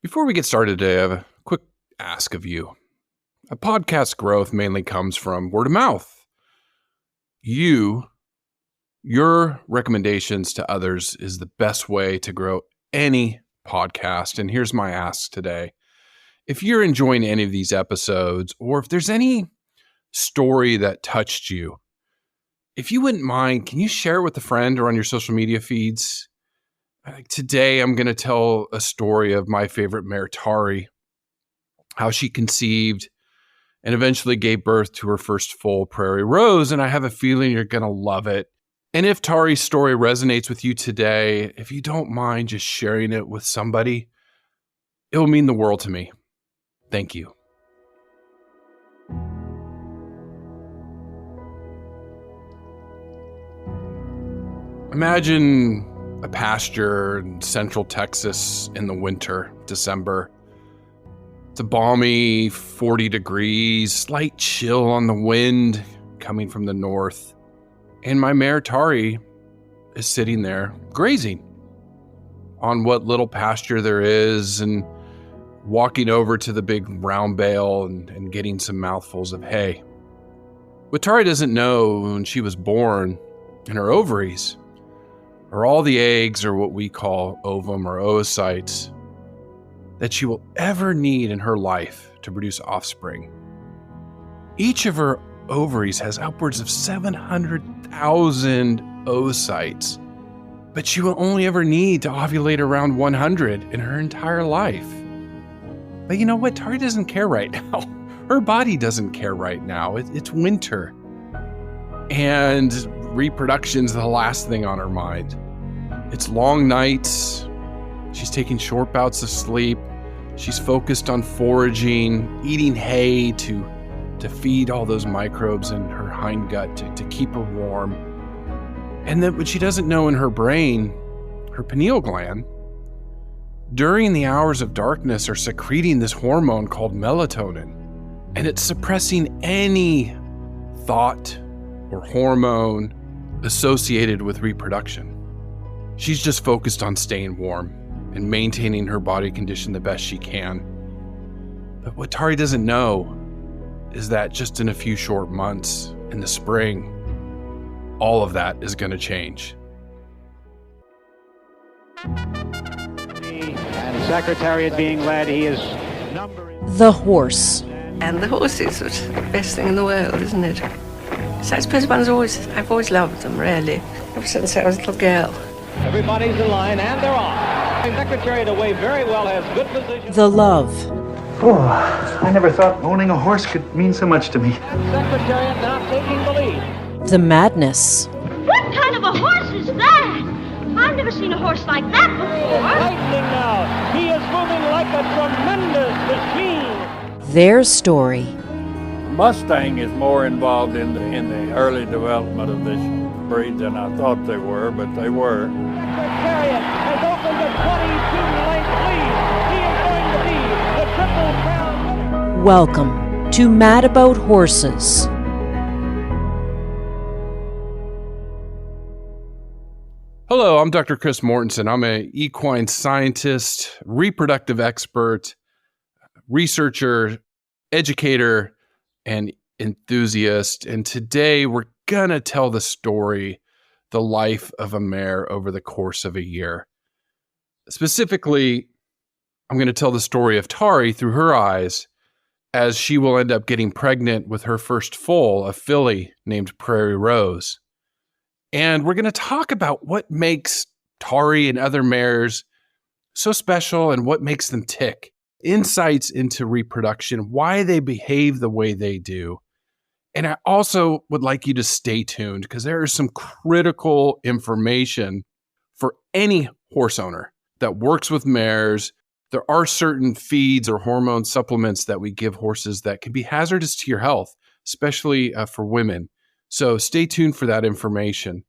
Before we get started today, I have a quick ask of you. A podcast growth mainly comes from word of mouth. Your recommendations to others is the best way to grow any podcast. And here's my ask today. If you're enjoying any of these episodes, or if there's any story that touched you, if you wouldn't mind, can you share it with a friend or on your social media feeds? Today, I'm going to tell a story of my favorite mare, Tari, how she conceived and eventually gave birth to her first full prairie rose. And I have a feeling you're going to love it. And if Tari's story resonates with you today, if you don't mind just sharing it with somebody, it will mean the world to me. Thank you. Imagine a pasture in central Texas in the winter, December. It's a balmy 40 degrees, slight chill on the wind coming from the north. And my mare Tari is sitting there grazing on what little pasture there is and walking over to the big round bale and getting some mouthfuls of hay. What Tari doesn't know when she was born, in her ovaries, are all the eggs, or what we call ovum or oocytes, that she will ever need in her life to produce offspring. Each of her ovaries has upwards of 700,000 oocytes, but she will only ever need to ovulate around 100 in her entire life. But you know what? Tari doesn't care right now. Her body doesn't care right now. It's winter. And reproduction's the last thing on her mind. It's long nights. She's taking short bouts of sleep. She's focused on foraging, eating hay to feed all those microbes in her hindgut to keep her warm. And then what she doesn't know in her brain, her pineal gland, during the hours of darkness are secreting this hormone called melatonin. And it's suppressing any thought or hormone associated with reproduction. She's just focused on staying warm and maintaining her body condition the best she can. But what Tari doesn't know is that just in a few short months in the spring, all of that is going to change. And Secretariat being led, he is numbering the horse. And the horses are the best thing in the world, isn't it? So I suppose I've always loved them, really, ever since I was a little girl. Everybody's in line, and they're off. Secretariat away very well, has good position. The love. Oh, I never thought owning a horse could mean so much to me. And Secretariat now taking the lead. The madness. What kind of a horse is that? I've never seen a horse like that before. Lightning now. He is moving like a tremendous machine. Their story. Mustang is more involved in the early development of this breed than I thought they were, but they were. Secretariat has opened a 22-length lead. He is going to be the Triple Crown winner. Welcome to Mad About Horses. Hello, I'm Dr. Chris Mortensen. I'm an equine scientist, reproductive expert, researcher, educator, and enthusiast. And today we're going to tell the story, the life of a mare over the course of a year. Specifically, I'm going to tell the story of Tari through her eyes, as she will end up getting pregnant with her first foal, a filly named Prairie Rose. And we're going to talk about what makes Tari and other mares so special and what makes them tick. Insights into reproduction, why they behave the way they do. And I also would like you to stay tuned because there is some critical information for any horse owner that works with mares. There are certain feeds or hormone supplements that we give horses that can be hazardous to your health, especially for women. So stay tuned for that information.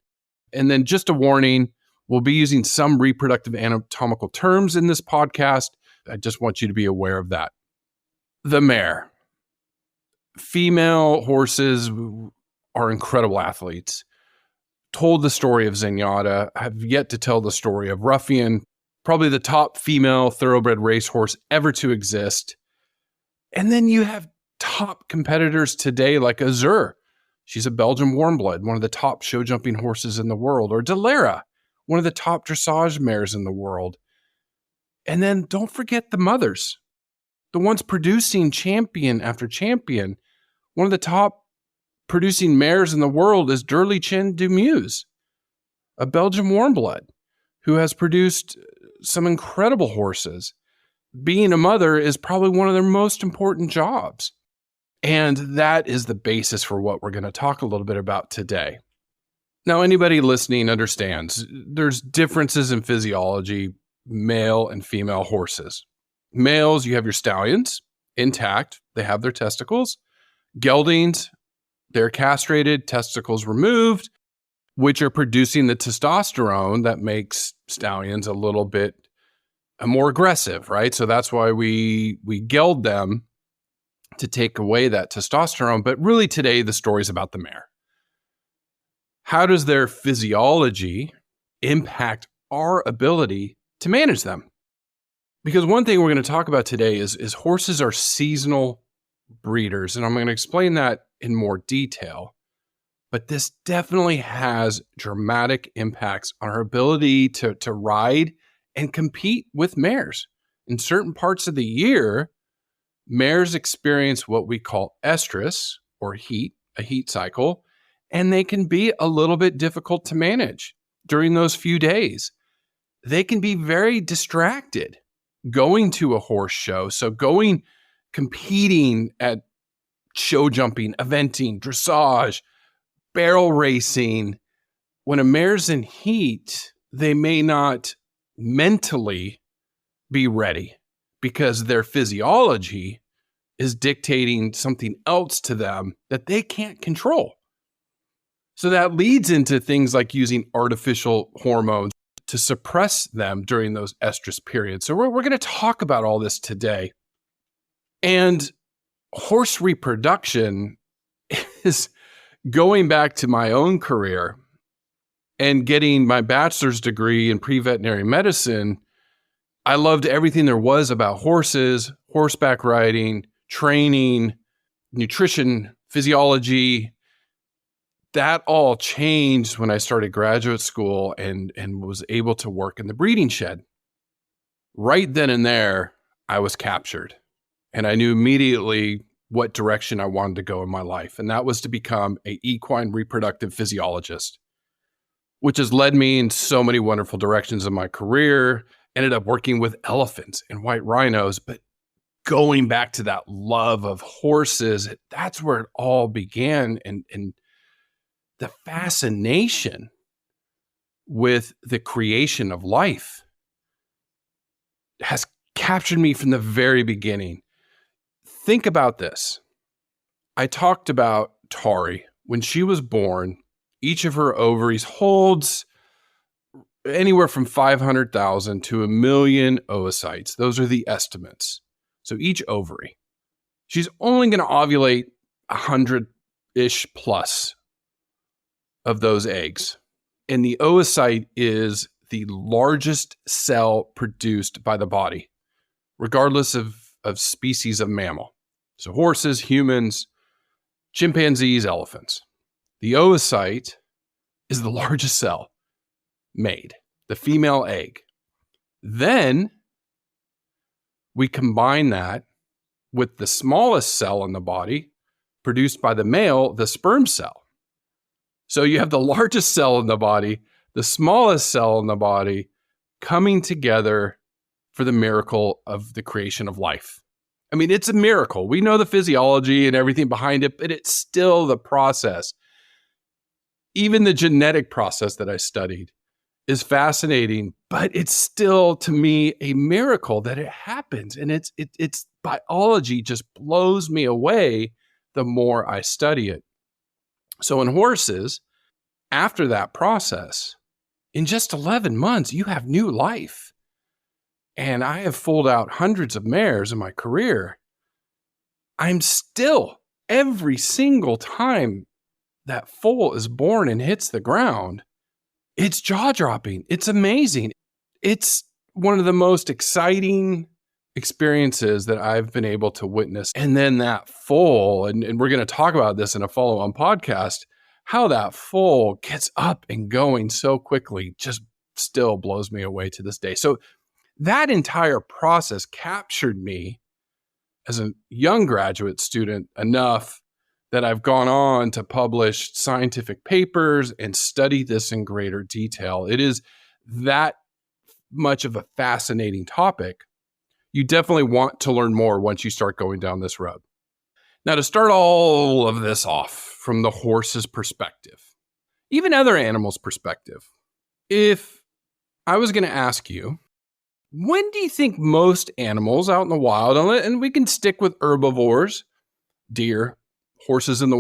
And then just a warning, we'll be using some reproductive anatomical terms in this podcast. I just want you to be aware of that. The mare. Female horses are incredible athletes. Told the story of Zenyatta. Have yet to tell the story of Ruffian. probably the top female thoroughbred racehorse ever to exist. And then you have top competitors today like Azur. She's a Belgian warmblood, one of the top show jumping horses in the world. Or Delara, one of the top dressage mares in the world. And then don't forget the mothers, the ones producing champion after champion. One of the top producing mares in the world is Durlichin du Meuse, a Belgian warmblood who has produced some incredible horses. Being a mother is probably one of their most important jobs. And that is the basis for what we're going to talk a little bit about today. Now, anybody listening understands there's differences in physiology, male and female horses. Males, you have your stallions intact. They have their testicles. Geldings, they're castrated, testicles removed, which are producing the testosterone that makes stallions a little bit more aggressive, right? So that's why we geld them to take away that testosterone. But really today, the story is about the mare. How does their physiology impact our ability to manage them? Because one thing we're going to talk about today is horses are seasonal breeders, and I'm going to explain that in more detail. But this definitely has dramatic impacts on our ability to ride and compete with mares. In certain parts of the year, mares experience what we call estrus, or heat, a heat cycle, and they can be a little bit difficult to manage during those few days. They can be very distracted going to a horse show. So competing at show jumping, eventing, dressage, barrel racing. When a mare's in heat, they may not mentally be ready because their physiology is dictating something else to them that they can't control. So that leads into things like using artificial hormones to suppress them during those estrus periods. So we're going to talk about all this today. And horse reproduction is going back to my own career and getting my bachelor's degree in pre-veterinary medicine. I loved everything there was about horses, horseback riding, training, nutrition, physiology. That all changed when I started graduate school and was able to work in the breeding shed. Right then and there, I was captured. And I knew immediately what direction I wanted to go in my life. And that was to become an equine reproductive physiologist, which has led me in so many wonderful directions in my career. Ended up working with elephants and white rhinos, but going back to that love of horses, that's where it all began. And the fascination with the creation of life has captured me from the very beginning. Think about this. I talked about Tari. When she was born, each of her ovaries holds anywhere from 500,000 to 1 million oocytes. Those are the estimates. So each ovary, she's only going to ovulate 100-ish plus of those eggs. And the oocyte is the largest cell produced by the body, regardless of species of mammal. So horses, humans, chimpanzees, elephants. The oocyte is the largest cell made, the female egg. Then we combine that with the smallest cell in the body produced by the male, the sperm cell. So you have the largest cell in the body, the smallest cell in the body coming together for the miracle of the creation of life. I mean, it's a miracle. We know the physiology and everything behind it, but it's still the process. Even the genetic process that I studied is fascinating, but it's still, to me, a miracle that it happens. And it's biology just blows me away the more I study it. So in horses, after that process, in just 11 months, you have new life. And I have foaled out hundreds of mares in my career. I'm still, every single time that foal is born and hits the ground, it's jaw-dropping. It's amazing. It's one of the most exciting experiences that I've been able to witness. And then that foal, and we're going to talk about this in a follow-on podcast, how that foal gets up and going so quickly just still blows me away to this day. So that entire process captured me as a young graduate student enough that I've gone on to publish scientific papers and study this in greater detail. It is that much of a fascinating topic. You definitely want to learn more once you start going down this road. Now, to start all of this off from the horse's perspective, even other animals' perspective, if I was going to ask you, when do you think most animals out in the wild, and we can stick with herbivores, deer, horses in the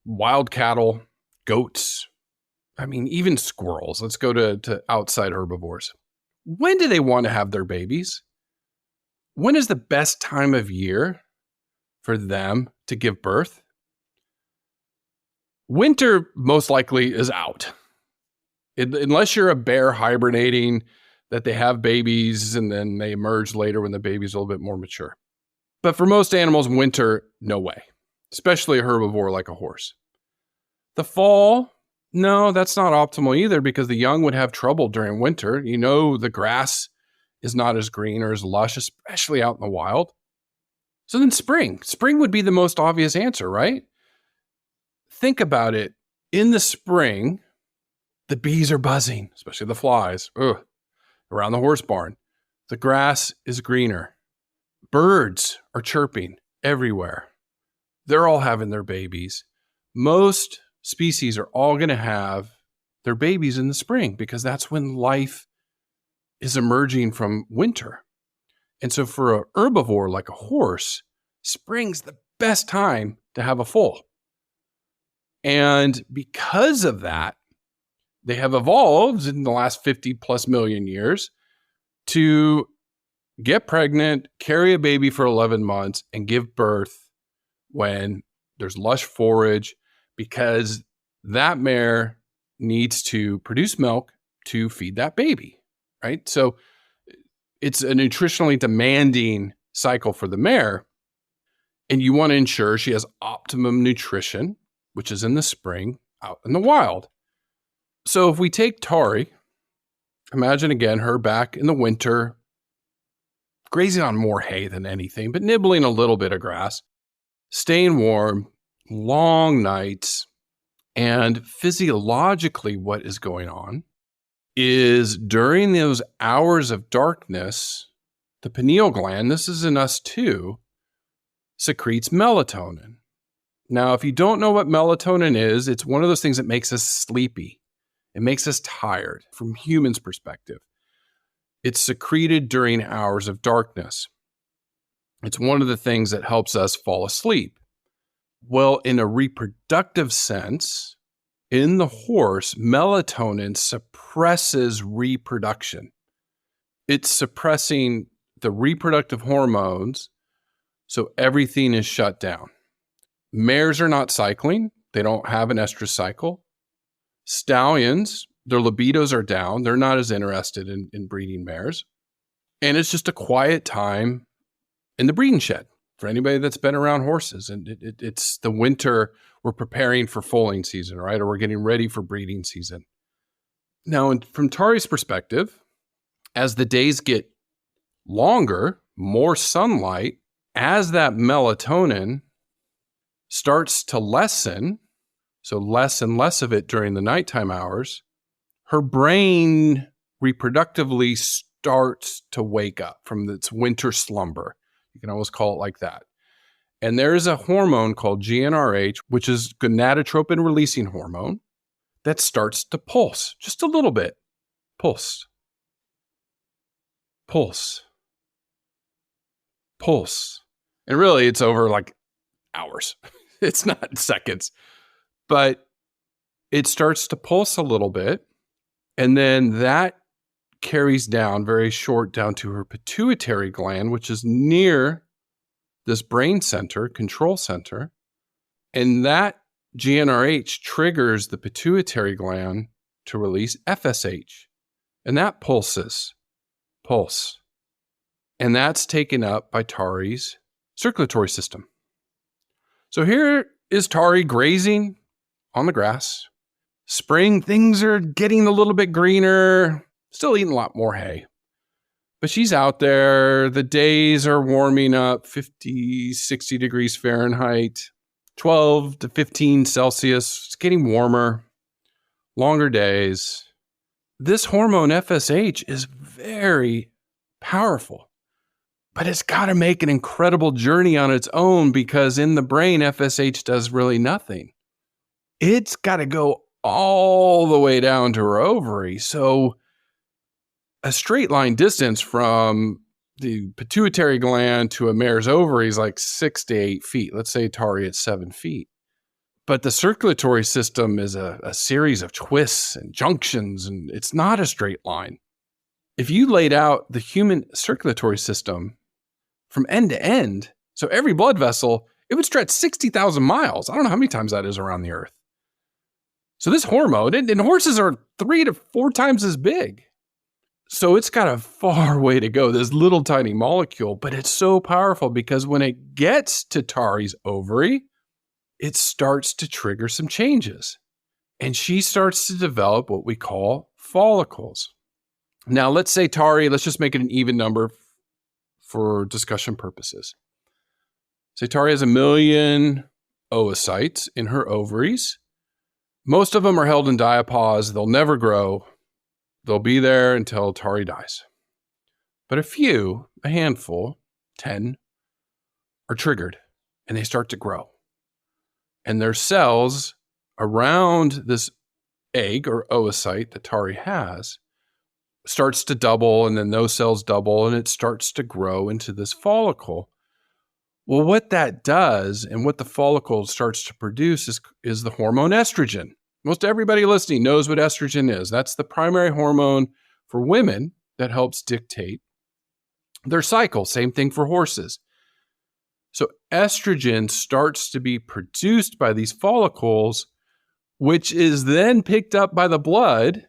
wild cattle, goats, I mean, even squirrels, let's go to outside herbivores. When do they want to have their babies? When is the best time of year for them to give birth? Winter most likely is out. Unless you're a bear hibernating, that they have babies and then they emerge later when the baby's a little bit more mature. But for most animals, winter, no way, especially a herbivore like a horse. The fall, no, that's not optimal either because the young would have trouble during winter. You know, the grass is not as green or as lush, especially out in the wild. So then spring would be the most obvious answer, right? Think about it. In the spring, the bees are buzzing, especially the flies, around the horse barn. The grass is greener. Birds are chirping everywhere. They're all having their babies. Most species are all going to have their babies in the spring because that's when life is emerging from winter. And so for an herbivore like a horse, spring's the best time to have a foal. And because of that, they have evolved in the last 50 plus million years to get pregnant, carry a baby for 11 months, and give birth when there's lush forage, because that mare needs to produce milk to feed that baby, right? So it's a nutritionally demanding cycle for the mare, and you want to ensure she has optimum nutrition, which is in the spring out in the wild. So if we take Tari, imagine again her back in the winter, grazing on more hay than anything, but nibbling a little bit of grass, staying warm, long nights, and physiologically what is going on is during those hours of darkness, the pineal gland, this is in us too, secretes melatonin. Now, if you don't know what melatonin is, it's one of those things that makes us sleepy. It makes us tired from humans' perspective. It's secreted during hours of darkness. It's one of the things that helps us fall asleep. Well, in a reproductive sense, in the horse, melatonin suppresses reproduction. It's suppressing the reproductive hormones, so everything is shut down. Mares are not cycling. They don't have an estrus cycle. Stallions, their libidos are down. They're not as interested in breeding mares. And it's just a quiet time in the breeding shed for anybody that's been around horses. And it's the winter, we're preparing for foaling season, right? Or we're getting ready for breeding season. Now, from Tari's perspective, as the days get longer, more sunlight, as that melatonin starts to lessen, so less and less of it during the nighttime hours, her brain reproductively starts to wake up from its winter slumber. You can always call it like that. And there is a hormone called GnRH, which is gonadotropin releasing hormone, that starts to pulse just a little bit. Pulse. Pulse. Pulse. And really, it's over like hours. It's not seconds. But it starts to pulse a little bit. And then that carries down very short down to her pituitary gland, which is near this brain center, control center. And that GnRH triggers the pituitary gland to release FSH. And that pulse. And that's taken up by Tari's circulatory system. So here is Tari grazing on the grass. Spring, things are getting a little bit greener, still eating a lot more hay. But she's out there. The days are warming up 50, 60 degrees Fahrenheit, 12 to 15 Celsius. It's getting warmer, longer days. This hormone FSH is very powerful, but it's got to make an incredible journey on its own because in the brain, FSH does really nothing. It's got to go all the way down to her ovary. So a straight line distance from the pituitary gland to a mare's ovary is like 6 to 8 feet. Let's say Tari at 7 feet. But the circulatory system is a series of twists and junctions, and it's not a straight line. If you laid out the human circulatory system from end to end, so every blood vessel, it would stretch 60,000 miles. I don't know how many times that is around the earth. So this hormone, and horses are 3 to 4 times as big. So it's got a far way to go, this little tiny molecule, but it's so powerful because when it gets to Tari's ovary, it starts to trigger some changes. And she starts to develop what we call follicles. Now, let's say Tari, let's just make it an even number for discussion purposes. Say Tari has 1 million oocytes in her ovaries. Most of them are held in diapause. They'll never grow. They'll be there until Tari dies. But a handful, 10, are triggered and they start to grow. And their cells around this egg or oocyte that Tari has starts to double, and then those cells double, and it starts to grow into this follicle. Well, what that does and what the follicle starts to produce is the hormone estrogen. Most everybody listening knows what estrogen is. That's the primary hormone for women that helps dictate their cycle. Same thing for horses. So estrogen starts to be produced by these follicles, which is then picked up by the blood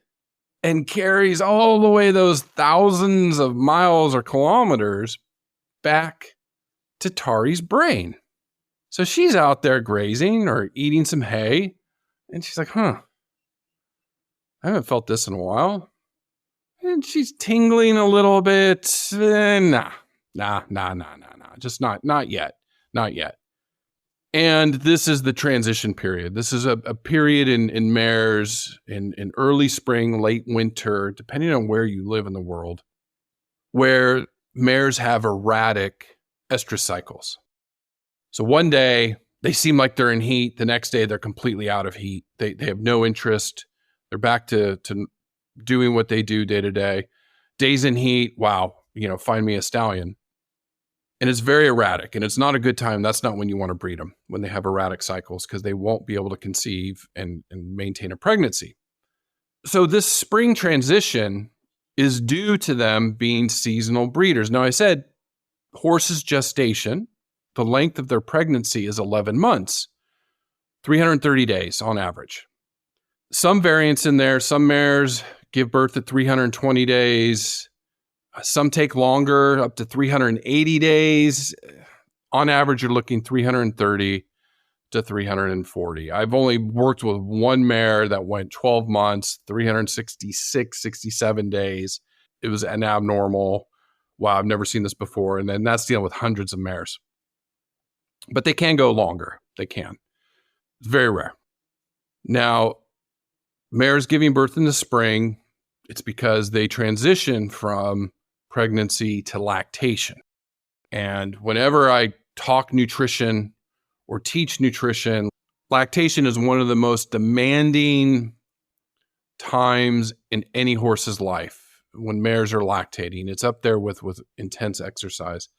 and carries all the way those thousands of miles or kilometers back to Tari's brain. So she's out there grazing or eating some hay, and she's like, I haven't felt this in a while. And she's tingling a little bit. Nah. Just not yet. Not yet. And this is the transition period. This is a period in mares in early spring, late winter, depending on where you live in the world, where mares have erratic estrus cycles. So one day they seem like they're in heat. The next day they're completely out of heat. They have no interest. They're back to doing what they do day to day. Days in heat, wow, find me a stallion. And it's very erratic, and it's not a good time. That's not when you want to breed them, when they have erratic cycles, because they won't be able to conceive and maintain a pregnancy. So this spring transition is due to them being seasonal breeders. Now, I said horses' gestation, the length of their pregnancy is 11 months, 330 days on average. Some variance in there. Some mares give birth at 320 days. Some take longer, up to 380 days. On average, you're looking 330 to 340. I've only worked with one mare that went 12 months, 366, 67 days. It was an abnormal. Wow, I've never seen this before. And then that's dealing with hundreds of mares. But they can go longer. They can. It's very rare. Now, mares giving birth in the spring, it's because they transition from pregnancy to lactation. And whenever I talk nutrition or teach nutrition, lactation is one of the most demanding times in any horse's life when mares are lactating. It's up there with intense exercise.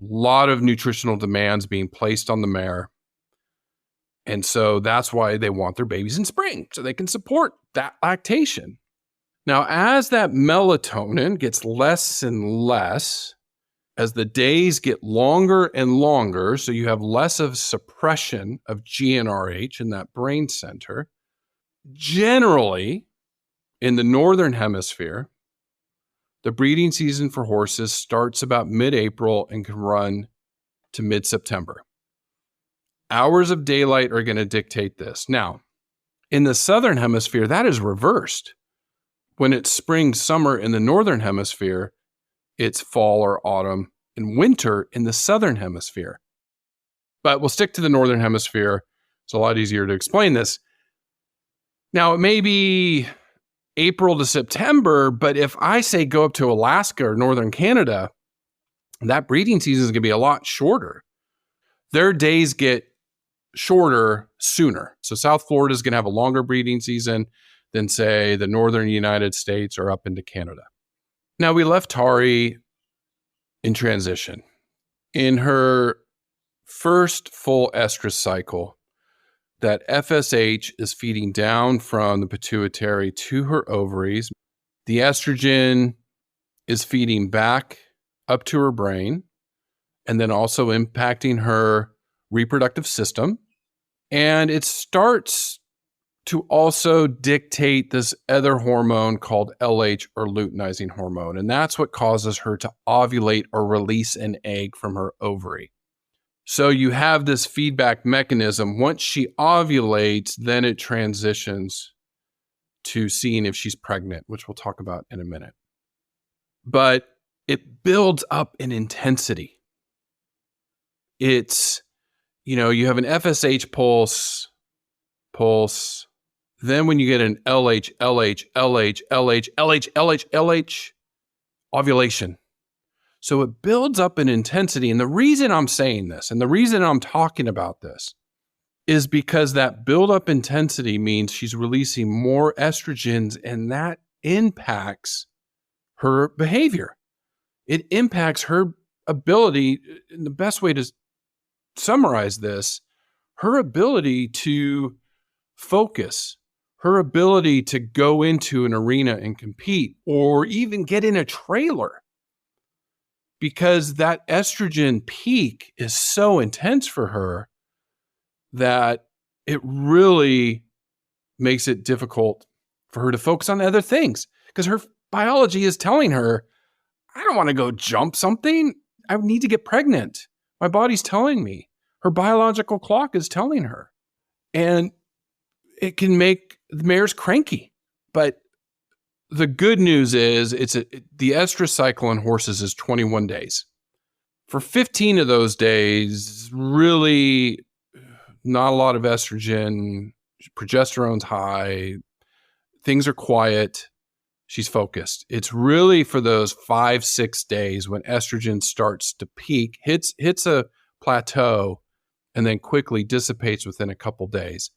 A lot of nutritional demands being placed on the mare. And so that's why they want their babies in spring, so they can support that lactation. Now, as that melatonin gets less and less, as the days get longer and longer, so you have less of suppression of GnRH in that brain center, generally in the northern hemisphere, The breeding season for horses starts about mid-April and can run to mid-September. Hours of daylight are going to dictate this. Now, in the southern hemisphere, that is reversed. When it's spring, summer in the northern hemisphere, it's fall or autumn and winter in the southern hemisphere. But we'll stick to the northern hemisphere. It's a lot easier to explain this. Now, it may be April to September, but if I say go up to Alaska or northern Canada, that breeding season is going to be a lot shorter. Their days get shorter sooner. So South Florida is going to have a longer breeding season than, say, the northern United States or up into Canada. Now, we left Tari in transition. In her first full estrus cycle, that FSH is feeding down from the pituitary to her ovaries. The estrogen is feeding back up to her brain and then also impacting her reproductive system. And it starts to also dictate this other hormone called LH, or luteinizing hormone. And that's what causes her to ovulate or release an egg from her ovary. So you have this feedback mechanism. Once she ovulates, then it transitions to seeing if she's pregnant, which we'll talk about in a minute. But it builds up in intensity. It's, you have an FSH pulse. Then when you get an LH, ovulation. So it builds up in intensity. And the reason I'm saying this and the reason I'm talking about this is because that build-up intensity means she's releasing more estrogens, and that impacts her behavior. It impacts her ability, and the best way to summarize this, her ability to focus, her ability to go into an arena and compete, or even get in a trailer. Because that estrogen peak is so intense for her that it really makes it difficult for her to focus on other things. Because her biology is telling her, I don't want to go jump something. I need to get pregnant. My body's telling me. Her biological clock is telling her. And it can make the mares cranky. But the good news is the estrus cycle in horses is 21 days. For 15 of those days, really not a lot of estrogen, progesterone's high, things are quiet, she's focused. It's really for those 5-6 days when estrogen starts to peak, hits a plateau, and then quickly dissipates within a couple days.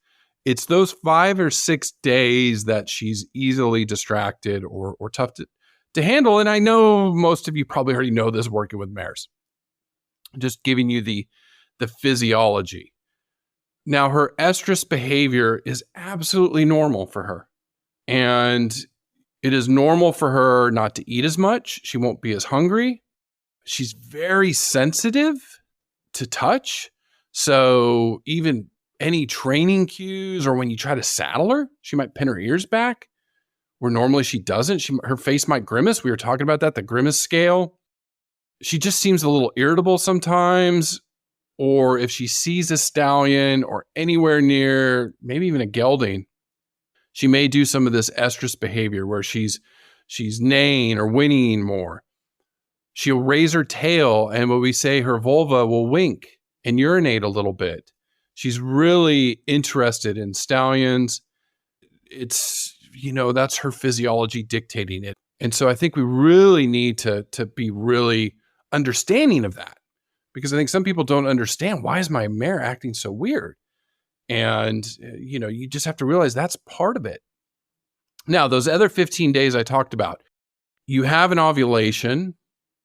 It's those 5 or 6 days that she's easily distracted or tough to handle. And I know most of you probably already know this working with mares. Just giving you the physiology. Now, her estrus behavior is absolutely normal for her. And it is normal for her not to eat as much. She won't be as hungry. She's very sensitive to touch. So even any training cues, or when you try to saddle her, she might pin her ears back where normally she doesn't. Her face might grimace. We were talking about that, the grimace scale. She just seems a little irritable sometimes. Or if she sees a stallion or anywhere near, maybe even a gelding, she may do some of this estrus behavior where she's neighing or whinnying more. She'll raise her tail, and what we say, her vulva will wink and urinate a little bit. She's really interested in stallions. It's, that's her physiology dictating it. And so I think we really need to be really understanding of that, because I think some people don't understand, why is my mare acting so weird? And, you just have to realize that's part of it. Now, those other 15 days I talked about, you have an ovulation.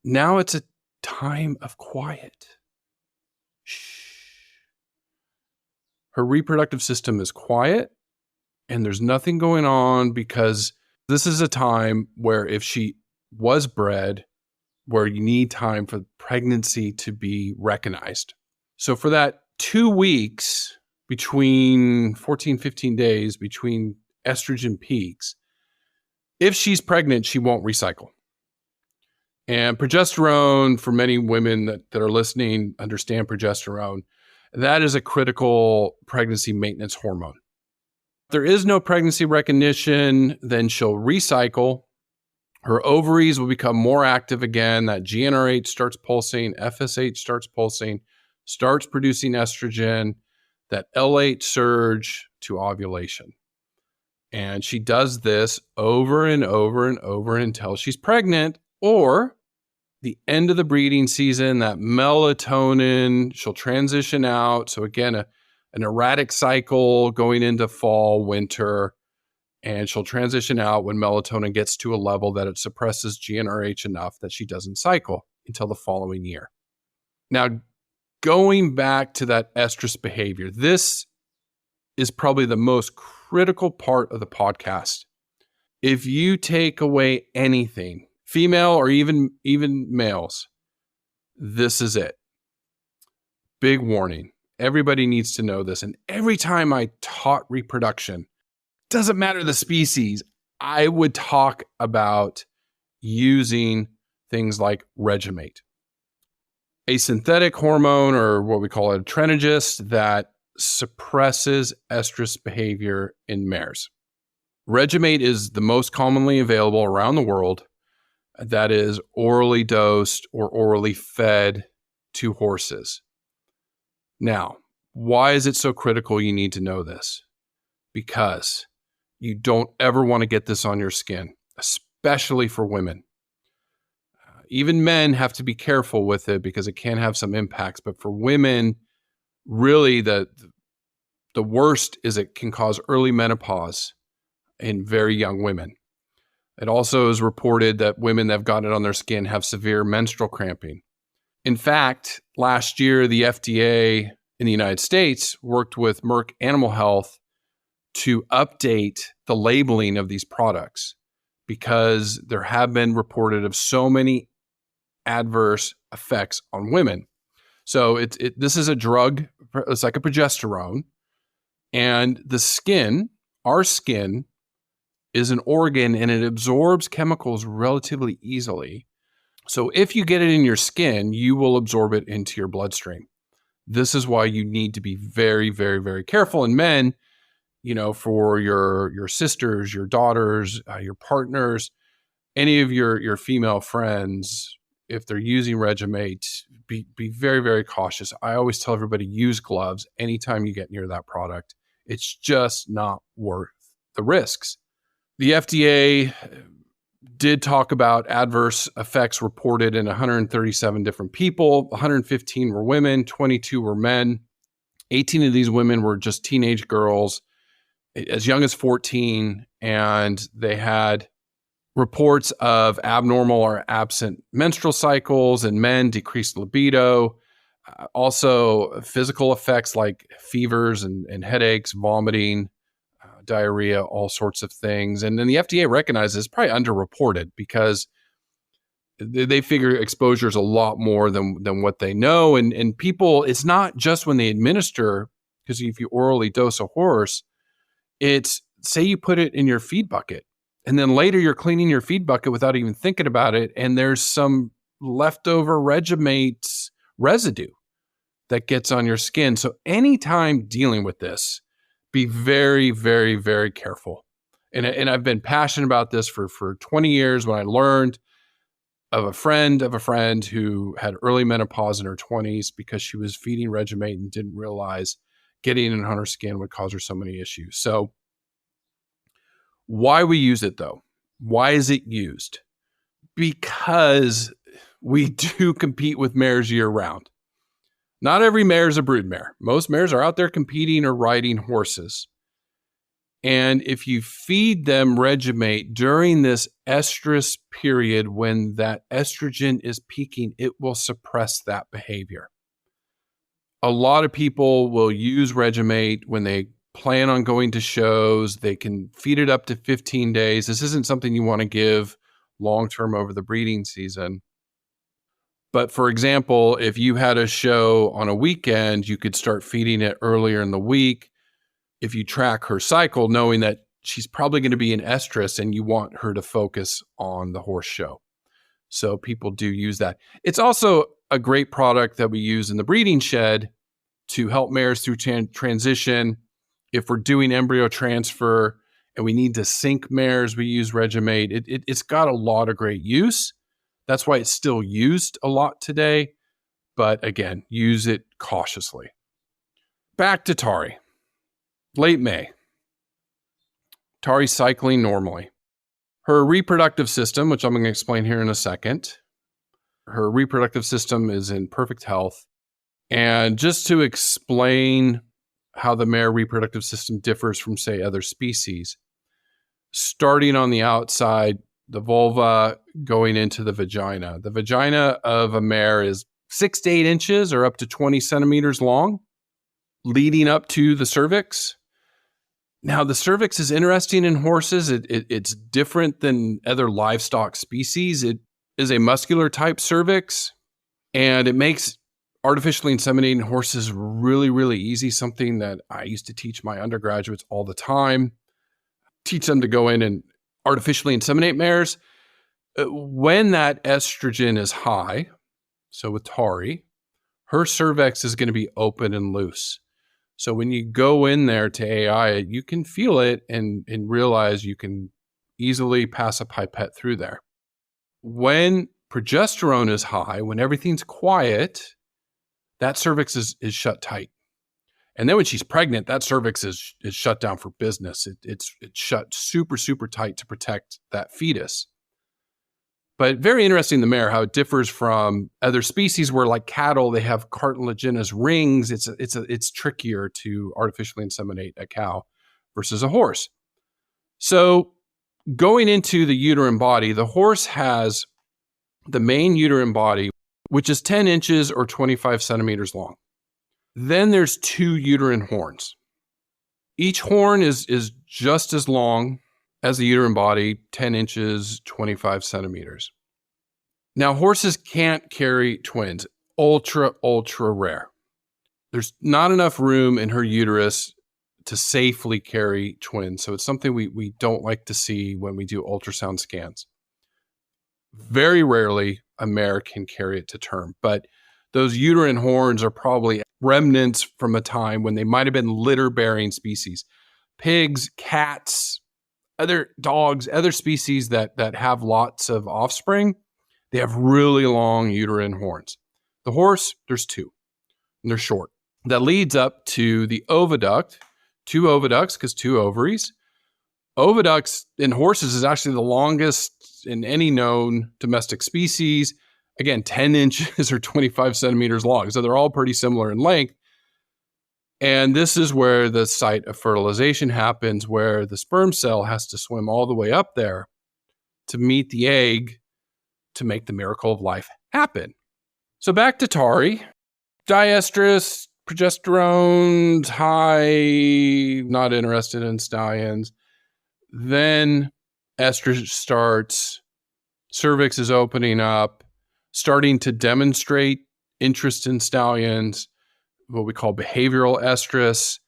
Now it's a time of quiet. Shh. Her reproductive system is quiet and there's nothing going on, because this is a time where if she was bred, where you need time for pregnancy to be recognized. So for that 2 weeks between 14, 15 days between estrogen peaks, if she's pregnant, she won't recycle. And progesterone, for many women that are listening, understand progesterone. That is a critical pregnancy maintenance hormone. If there is no pregnancy recognition, then she'll recycle. Her ovaries will become more active again. That GnRH starts pulsing, FSH starts pulsing, starts producing estrogen, that LH surge to ovulation. And she does this over and over and over until she's pregnant, or the end of the breeding season, that melatonin, she'll transition out. So again, an erratic cycle going into fall, winter, and she'll transition out when melatonin gets to a level that it suppresses GnRH enough that she doesn't cycle until the following year. Now, going back to that estrus behavior, this is probably the most critical part of the podcast. If you take away anything, female or even males, this is it. Big warning. Everybody needs to know this. And every time I taught reproduction, doesn't matter the species, I would talk about using things like Regumate, a synthetic hormone, or what we call a trenogist, that suppresses estrus behavior in mares. Regumate is the most commonly available around the world that is orally dosed or orally fed to horses. Now, why is it so critical you need to know this? Because you don't ever want to get this on your skin, especially for women. Even men have to be careful with it because it can have some impacts. But for women, really the worst is it can cause early menopause in very young women. It also is reported that women that have gotten it on their skin have severe menstrual cramping. In fact, last year, the FDA in the United States worked with Merck Animal Health to update the labeling of these products because there have been reported of so many adverse effects on women. So this is a drug, it's like a progesterone, and the skin, our skin, is an organ and it absorbs chemicals relatively easily. So if you get it in your skin, you will absorb it into your bloodstream. This is why you need to be very, very, very careful. And men, for your sisters, your daughters, your partners, any of your female friends, if they're using Regumate, be very, very cautious. I always tell everybody, use gloves anytime you get near that product. It's just not worth the risks. The FDA did talk about adverse effects reported in 137 different people. 115 were women, 22 were men. 18 of these women were just teenage girls as young as 14, and they had reports of abnormal or absent menstrual cycles in men, decreased libido, also physical effects like fevers and headaches, vomiting, diarrhea, all sorts of things. And then the FDA recognizes it's probably underreported because they figure exposure is a lot more than what they know. And people, it's not just when they administer, because if you orally dose a horse, it's, say you put it in your feed bucket and then later you're cleaning your feed bucket without even thinking about it, and there's some leftover Regumate residue that gets on your skin. So anytime dealing with this, be very, very, very careful. And I've been passionate about this for 20 years. When I learned of a friend who had early menopause in her 20s because she was feeding Regumate and didn't realize getting it on her skin would cause her so many issues. So why we use it though? Why is it used? Because we do compete with mares year round. Not every mare is a brood mare. Most mares are out there competing or riding horses. And if you feed them Regumate during this estrus period when that estrogen is peaking, it will suppress that behavior. A lot of people will use Regumate when they plan on going to shows. They can feed it up to 15 days. This isn't something you want to give long-term over the breeding season. But for example, if you had a show on a weekend, you could start feeding it earlier in the week. If you track her cycle, knowing that she's probably going to be in estrus and you want her to focus on the horse show. So people do use that. It's also a great product that we use in the breeding shed to help mares through transition. If we're doing embryo transfer and we need to sync mares, we use Regumate. It's got a lot of great use. That's why it's still used a lot today. But again, use it cautiously. Back to Tari. Late May. Tari's cycling normally. Her reproductive system, which I'm going to explain here in a second, her reproductive system is in perfect health. And just to explain how the mare reproductive system differs from, say, other species, starting on the outside, the vulva going into the vagina. The vagina of a mare is 6 to 8 inches or up to 20 centimeters long, leading up to the cervix. Now, the cervix is interesting in horses. It's different than other livestock species. It is a muscular type cervix, and it makes artificially inseminating horses really, really easy, something that I used to teach my undergraduates all the time, teach them to go in and artificially inseminate mares. When that estrogen is high, so with Tari, her cervix is going to be open and loose. So when you go in there to AI, you can feel it and realize you can easily pass a pipette through there. When progesterone is high, when everything's quiet, that cervix is shut tight. And then when she's pregnant, that cervix is shut down for business. It's shut super, super tight to protect that fetus. But very interesting, the mare, how it differs from other species where, like cattle, they have cartilaginous rings. It's trickier to artificially inseminate a cow versus a horse. So going into the uterine body, the horse has the main uterine body, which is 10 inches or 25 centimeters long. Then there's 2 uterine horns. Each horn is just as long as the uterine body, 10 inches, 25 centimeters. Now, horses can't carry twins. Ultra, ultra rare. There's not enough room in her uterus to safely carry twins. So it's something we don't like to see when we do ultrasound scans. Very rarely a mare can carry it to term, but those uterine horns are probably remnants from a time when they might have been litter-bearing species. Pigs, cats, other dogs, other species that have lots of offspring, they have really long uterine horns. The horse, there's 2, and they're short. That leads up to the oviduct, 2 oviducts because 2 ovaries. Oviducts in horses is actually the longest in any known domestic species. Again, 10 inches or 25 centimeters long. So they're all pretty similar in length. And this is where the site of fertilization happens, where the sperm cell has to swim all the way up there to meet the egg to make the miracle of life happen. So back to Tari. Diestrus, progesterone's high, not interested in stallions. Then estrus starts, cervix is opening up, starting to demonstrate interest in stallions, what we call behavioral estrus.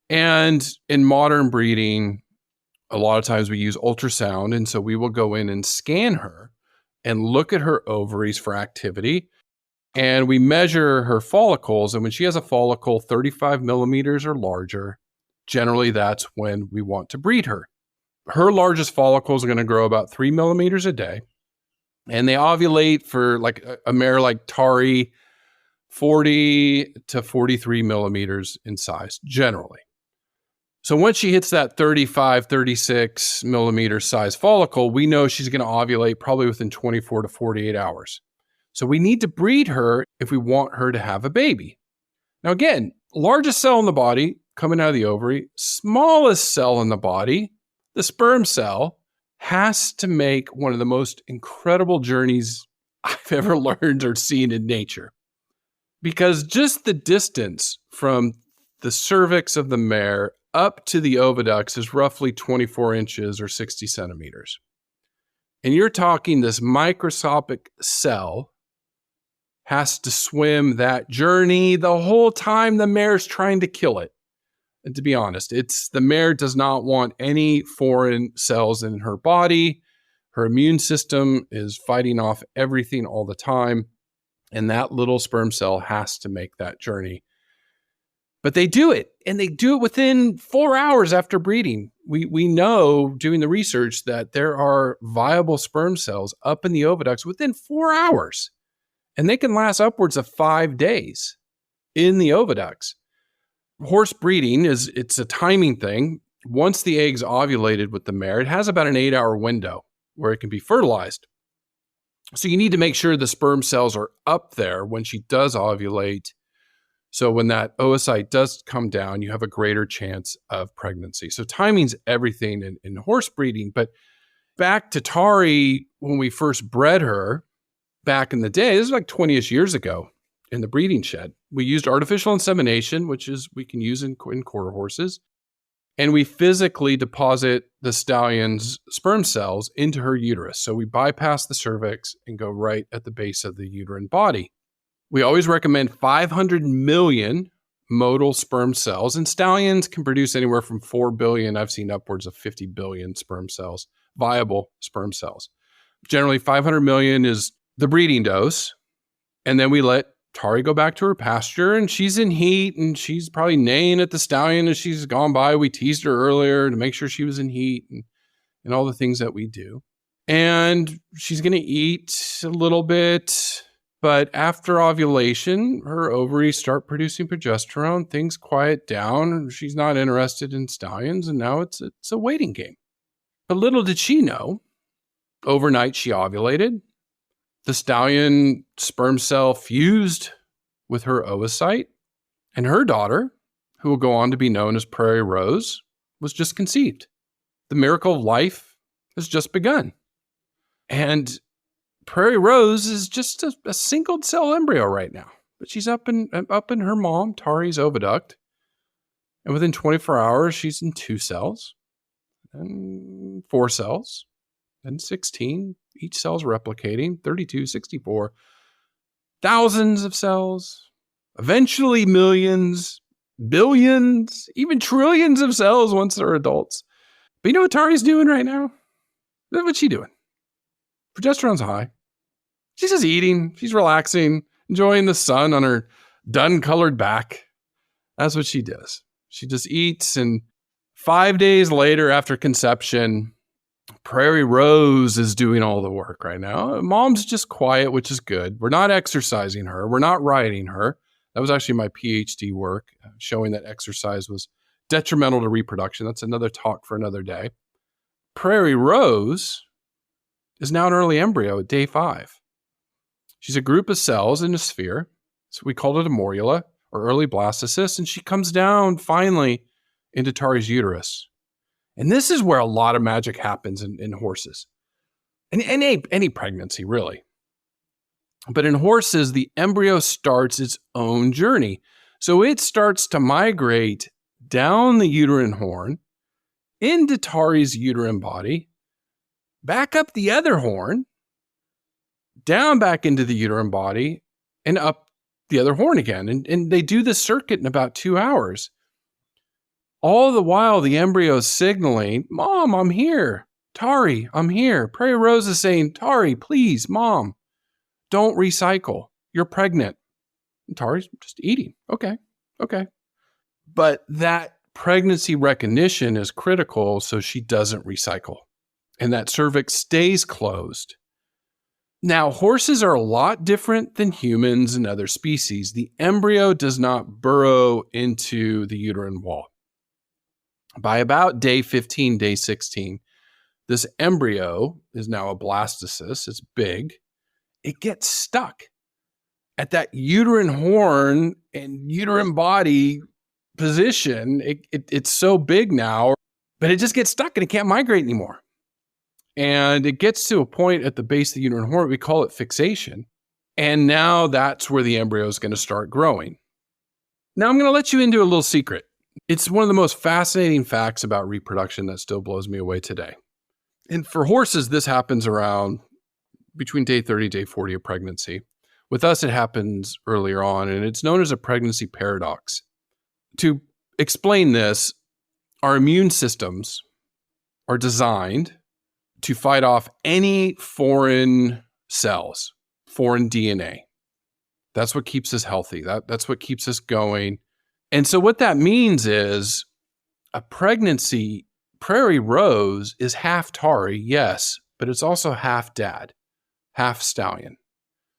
And in modern breeding, a lot of times we use ultrasound. And so we will go in and scan her and look at her ovaries for activity. And we measure her follicles. And when she has a follicle 35 millimeters or larger, generally that's when we want to breed her. Her largest follicles are going to grow about 3 millimeters a day. And they ovulate for like a mare like Tari, 40 to 43 millimeters in size, generally. So once she hits that 35, 36 millimeter size follicle, we know she's going to ovulate probably within 24 to 48 hours. So we need to breed her if we want her to have a baby. Now again, largest cell in the body coming out of the ovary, smallest cell in the body, the sperm cell, has to make one of the most incredible journeys I've ever learned or seen in nature. Because just the distance from the cervix of the mare up to the oviducts is roughly 24 inches or 60 centimeters. And you're talking this microscopic cell has to swim that journey the whole time the mare's trying to kill it. And to be honest, the mare does not want any foreign cells in her body. Her immune system is fighting off everything all the time, and that little sperm cell has to make that journey. But they do it, and they do it within 4 hours after breeding. We know, doing the research, that there are viable sperm cells up in the oviducts within 4 hours, and they can last upwards of 5 days in the oviducts. Horse breeding it's a timing thing. Once the egg's ovulated with the mare, it has about an 8-hour window where it can be fertilized. So you need to make sure the sperm cells are up there when she does ovulate. So when that oocyte does come down, you have a greater chance of pregnancy. So timing's everything in horse breeding. But back to Tari, when we first bred her back in the day, this is like 20-ish years ago in the breeding shed. We used artificial insemination, which is we can use in quarter horses. And we physically deposit the stallion's sperm cells into her uterus. So we bypass the cervix and go right at the base of the uterine body. We always recommend 500 million motile sperm cells, and stallions can produce anywhere from 4 billion. I've seen upwards of 50 billion sperm cells, viable sperm cells. Generally, 500 million is the breeding dose. And then we let Tari go back to her pasture, and she's in heat, and she's probably neighing at the stallion as she's gone by. We teased her earlier to make sure she was in heat and all the things that we do. And she's going to eat a little bit. But after ovulation, her ovaries start producing progesterone. Things quiet down. She's not interested in stallions, and now it's a waiting game. But little did she know, overnight she ovulated. The stallion sperm cell fused with her oocyte, and her daughter, who will go on to be known as Prairie Rose, was just conceived. The miracle of life has just begun. And Prairie Rose is just a single cell embryo right now, but she's up in her mom, Tari's oviduct. And within 24 hours, she's in 2 cells, and 4 cells, and 16. Each cell's replicating, 32, 64, thousands of cells, eventually millions, billions, even trillions of cells once they're adults. But you know what Tari's doing right now? What's she doing? Progesterone's high. She's just eating. She's relaxing, enjoying the sun on her dun-colored back. That's what she does. She just eats, and 5 days later after conception, Prairie Rose is doing all the work right now. Mom's just quiet, which is good. We're not exercising her. We're not riding her. That was actually my PhD work, showing that exercise was detrimental to reproduction. That's another talk for another day. Prairie Rose is now an early embryo at day 5. She's a group of cells in a sphere. So we called it a morula, or early blastocyst, and she comes down finally into Tari's uterus. And this is where a lot of magic happens in horses. And any pregnancy, really. But in horses, the embryo starts its own journey. So it starts to migrate down the uterine horn, into Tari's uterine body, back up the other horn, down back into the uterine body, and up the other horn again. And they do this circuit in about 2 hours. All the while, the embryo is signaling, Mom, I'm here. Tari, I'm here. Prairie Rose is saying, Tari, please, Mom, don't recycle. You're pregnant. And Tari's just eating. Okay. But that pregnancy recognition is critical so she doesn't recycle. And that cervix stays closed. Now, horses are a lot different than humans and other species. The embryo does not burrow into the uterine wall. By about day 15, day 16, this embryo is now a blastocyst. It's big. It gets stuck at that uterine horn and uterine body position. It's so big now, but it just gets stuck and it can't migrate anymore. And it gets to a point at the base of the uterine horn, we call it fixation. And now that's where the embryo is going to start growing. Now I'm going to let you into a little secret. It's one of the most fascinating facts about reproduction that still blows me away today. And for horses, this happens around between day 30 and day 40 of pregnancy. With us, it happens earlier on, and it's known as a pregnancy paradox. To explain this, our immune systems are designed to fight off any foreign cells, foreign DNA. That's what keeps us healthy. That's what keeps us going. And so what that means is a pregnancy, Prairie Rose is half Tari, yes, but it's also half dad, half stallion.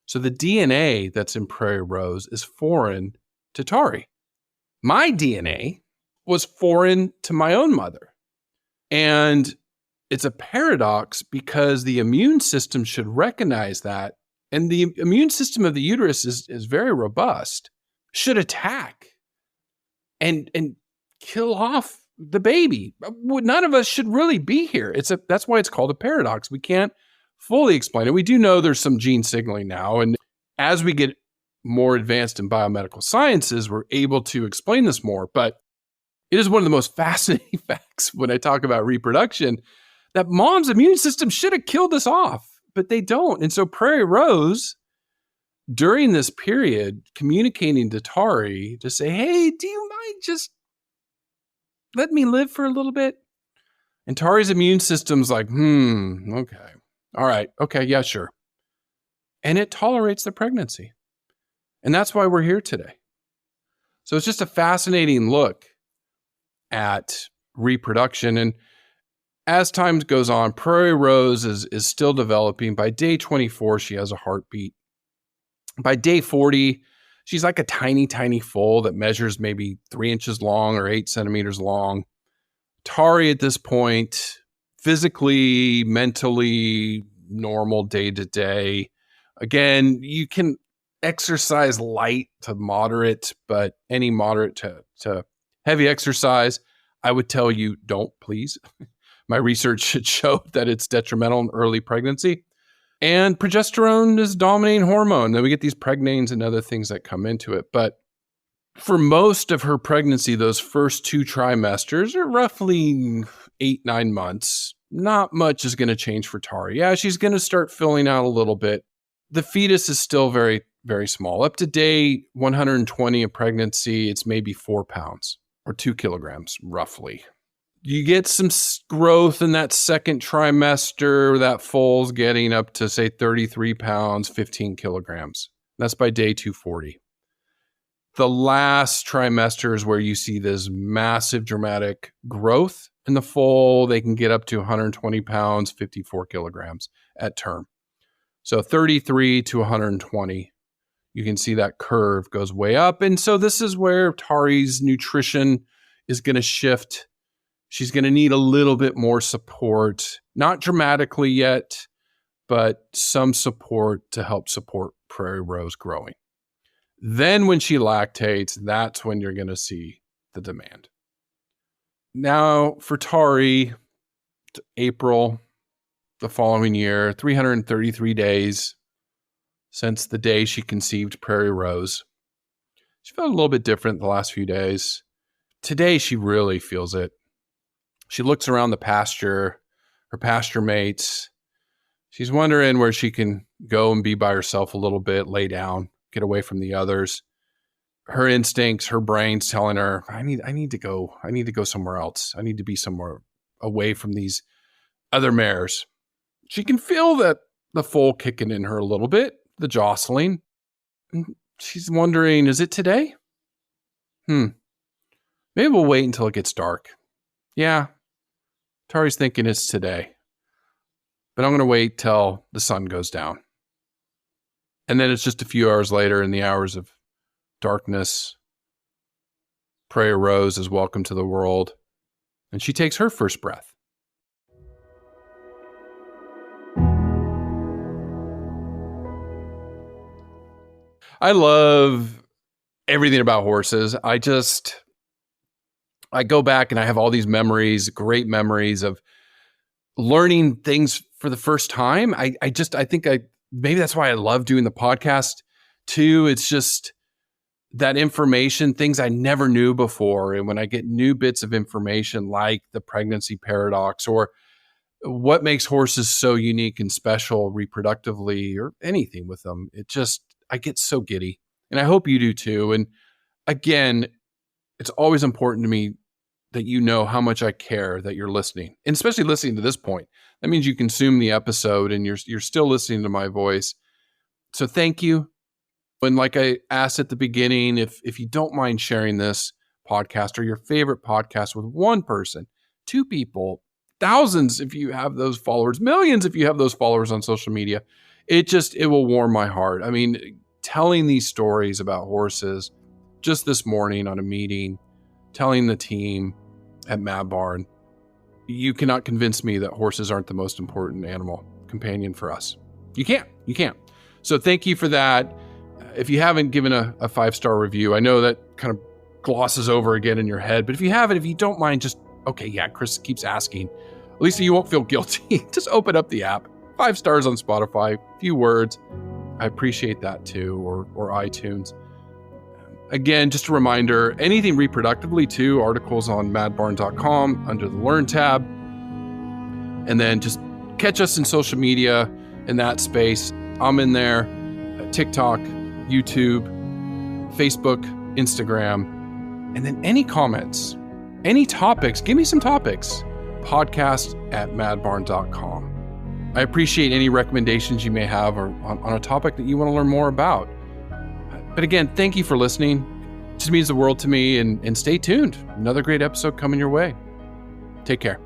So the DNA that's in Prairie Rose is foreign to Tari. My DNA was foreign to my own mother. And it's a paradox because the immune system should recognize that. And the immune system of the uterus is very robust, should attack and kill off the baby. None of us should really be here. That's why it's called a paradox. We can't fully explain it. We do know there's some gene signaling now. And as we get more advanced in biomedical sciences, we're able to explain this more. But it is one of the most fascinating facts when I talk about reproduction that mom's immune system should have killed us off, but they don't. And so Prairie Rose, during this period, communicating to Tari to say, hey, do you mind just let me live for a little bit? And Tari's immune system's like, okay. All right. Okay. Yeah, sure. And it tolerates the pregnancy. And that's why we're here today. So it's just a fascinating look at reproduction. And as time goes on, Prairie Rose is still developing. By day 24, she has a heartbeat. By day 40, she's like a tiny, tiny foal that measures maybe 3 inches long or 8 centimeters long. Tari at this point, physically, mentally, normal day to day. Again, you can exercise light to moderate, but any moderate to heavy exercise, I would tell you don't, please. My research should show that it's detrimental in early pregnancy. And progesterone is dominating hormone. Then we get these pregnanes and other things that come into it. But for most of her pregnancy, those first 2 trimesters are roughly 8-9 months. Not much is going to change for Tari. Yeah, she's going to start filling out a little bit. The fetus is still very, very small. Up to day 120 of pregnancy, it's maybe 4 pounds or 2 kilograms, roughly. You get some growth in that second trimester. That foal's getting up to, say, 33 pounds, 15 kilograms. That's by day 240. The last trimester is where you see this massive, dramatic growth in the foal. They can get up to 120 pounds, 54 kilograms at term. So 33 to 120. You can see that curve goes way up. And so this is where Tari's nutrition is going to shift. She's going to need a little bit more support, not dramatically yet, but some support to help support Prairie Rose growing. Then when she lactates, that's when you're going to see the demand. Now for Tari, April the following year, 333 days since the day she conceived Prairie Rose. She felt a little bit different the last few days. Today, she really feels it. She looks around the pasture, her pasture mates. She's wondering where she can go and be by herself a little bit, lay down, get away from the others. Her instincts, her brain's telling her, I need to go somewhere else. I need to be somewhere away from these other mares. She can feel that the foal kicking in her a little bit, the jostling. And she's wondering, is it today? Maybe we'll wait until it gets dark. Yeah, Tari's thinking it's today. But I'm going to wait till the sun goes down. And then it's just a few hours later, in the hours of darkness, Prairie Rose is welcome to the world. And she takes her first breath. I love everything about horses. I go back and I have all these memories, great memories of learning things for the first time. I think maybe that's why I love doing the podcast too. It's just that information, things I never knew before. And when I get new bits of information like the pregnancy paradox or what makes horses so unique and special reproductively or anything with them, I get so giddy. And I hope you do too. And again, it's always important to me that you know how much I care that you're listening, and especially listening to this point. That means you consume the episode and you're still listening to my voice. So thank you. And like I asked at the beginning, if you don't mind sharing this podcast or your favorite podcast with one person, 2 people, thousands if you have those followers, millions if you have those followers on social media, it will warm my heart. I mean, telling these stories about horses just this morning on a meeting, telling the team at Mad Barn, you cannot convince me that horses aren't the most important animal companion for us. You can't. So thank you for that. If you haven't given a 5-star review, I know that kind of glosses over again in your head, but if you haven't, if you don't mind, just, okay, yeah, Chris keeps asking. At least you won't feel guilty. Just open up the app. 5 stars on Spotify, few words. I appreciate that too, or iTunes. Again, just a reminder, anything reproductively too, articles on madbarn.com under the Learn tab. And then just catch us in social media in that space. I'm in there, TikTok, YouTube, Facebook, Instagram. And then any comments, any topics, give me some topics. podcast@madbarn.com. I appreciate any recommendations you may have or on a topic that you want to learn more about. But again, thank you for listening. It just means the world to me, and stay tuned. Another great episode coming your way. Take care.